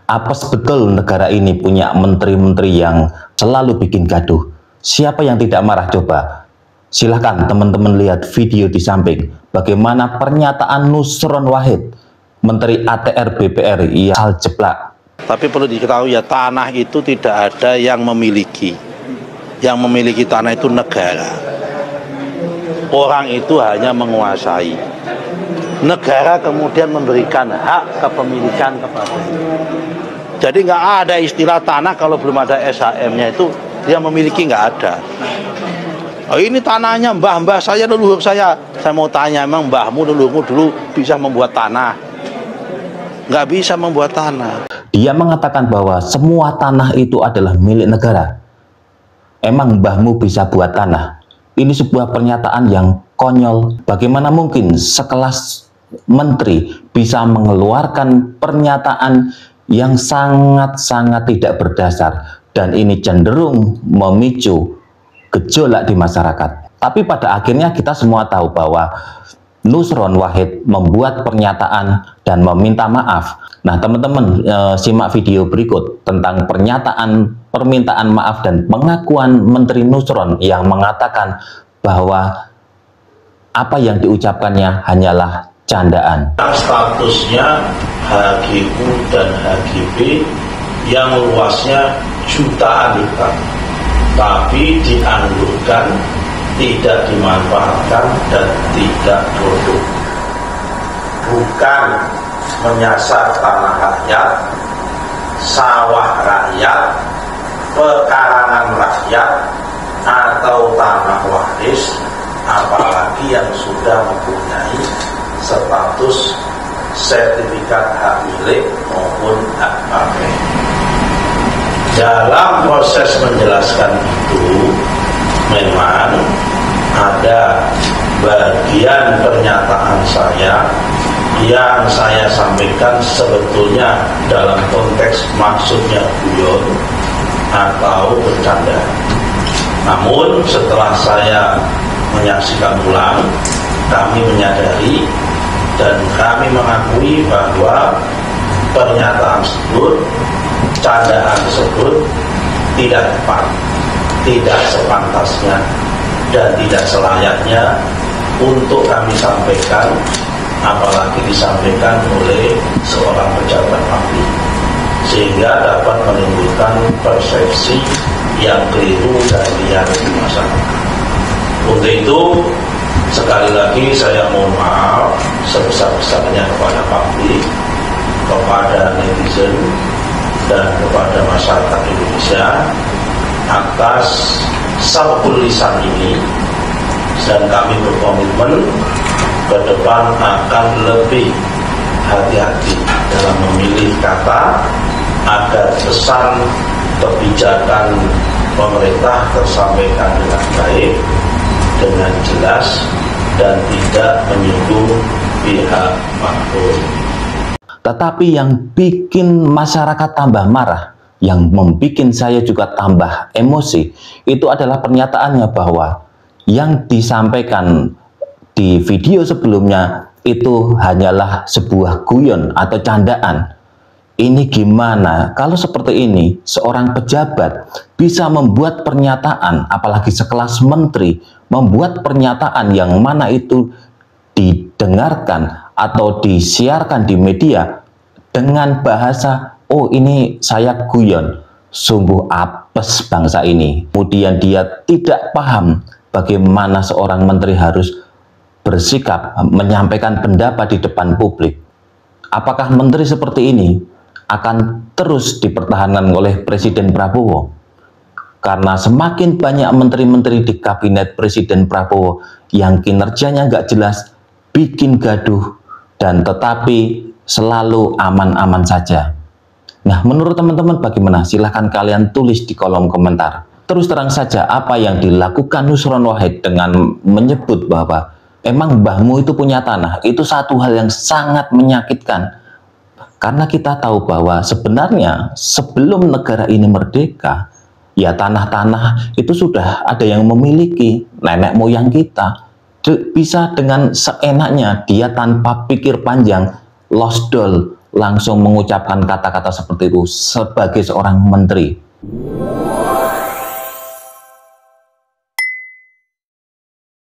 Apes betul negara ini punya menteri-menteri yang selalu bikin gaduh. Siapa yang tidak marah coba? Silahkan teman-teman lihat video di samping. Bagaimana pernyataan Nusron Wahid, Menteri ATR BPR, yang jeplak. Tapi perlu diketahui ya, tanah itu tidak ada yang memiliki. Yang memiliki tanah itu negara. Orang itu hanya menguasai. Negara kemudian memberikan hak kepemilikan kepadanya. Jadi nggak ada istilah tanah kalau belum ada SHM-nya itu dia memiliki, nggak ada. Oh, ini tanahnya mbah-mbah saya, leluhur saya. Saya mau tanya, emang mbahmu, leluhurmu dulu bisa membuat tanah? Nggak bisa membuat tanah. Dia mengatakan bahwa semua tanah itu adalah milik negara. Emang mbahmu bisa buat tanah? Ini sebuah pernyataan yang konyol. Bagaimana mungkin sekelas menteri bisa mengeluarkan pernyataan yang sangat-sangat tidak berdasar, dan ini cenderung memicu gejolak di masyarakat. Tapi pada akhirnya kita semua tahu bahwa Nusron Wahid membuat pernyataan dan meminta maaf. Nah teman-teman, simak video berikut tentang permintaan maaf dan pengakuan Menteri Nusron yang mengatakan bahwa apa yang diucapkannya hanyalah candaan. Statusnya HGU dan HGB yang luasnya jutaan hektar, tapi dianggurkan, tidak dimanfaatkan dan tidak produk. Bukan menyasar tanah rakyat, sawah rakyat, pekarangan rakyat, atau tanah waris, apalagi yang sudah mempunyai status sertifikat hak milik maupun hak pakai. Dalam proses menjelaskan itu memang ada bagian pernyataan saya yang saya sampaikan sebetulnya dalam konteks maksudnya guyon atau bercanda. Namun setelah saya menyaksikan ulang, kami menyadari dan kami mengakui bahwa pernyataan tersebut, candaan tersebut tidak tepat, tidak sepantasnya dan tidak selayaknya untuk kami sampaikan, apalagi disampaikan oleh seorang pejabat publik, sehingga dapat menimbulkan persepsi yang keliru dan liar di masyarakat. Untuk itu sekali lagi saya mohon maaf sebesar-besarnya kepada publik, kepada netizen, dan kepada masyarakat Indonesia atas sabul lisan ini, dan kami berkomitmen ke depan akan lebih hati-hati dalam memilih kata agar pesan kebijakan pemerintah tersampaikan dengan baik, dengan jelas, dan tidak menyinggung pihak manapun. Tetapi yang bikin masyarakat tambah marah, yang membuat saya juga tambah emosi, itu adalah pernyataannya bahwa yang disampaikan di video sebelumnya itu hanyalah sebuah guyon atau candaan. Ini gimana kalau seperti ini seorang pejabat bisa membuat pernyataan, apalagi sekelas menteri, membuat pernyataan yang mana itu didengarkan atau disiarkan di media dengan bahasa, oh ini saya guyon. Sungguh apes bangsa ini. Kemudian dia tidak paham bagaimana seorang menteri harus bersikap, menyampaikan pendapat di depan publik. Apakah menteri seperti ini akan terus dipertahankan oleh Presiden Prabowo? Karena semakin banyak menteri-menteri di kabinet Presiden Prabowo yang kinerjanya nggak jelas, bikin gaduh, dan tetapi selalu aman-aman saja. Nah, menurut teman-teman bagaimana? Silahkan kalian tulis di kolom komentar. Terus terang saja apa yang dilakukan Nusron Wahid dengan menyebut bahwa emang mbahmu itu punya tanah, itu satu hal yang sangat menyakitkan. Karena kita tahu bahwa sebenarnya sebelum negara ini merdeka, ya tanah-tanah itu sudah ada yang memiliki, nenek moyang kita. Bisa dengan seenaknya dia tanpa pikir panjang, losdol, langsung mengucapkan kata-kata seperti itu sebagai seorang menteri?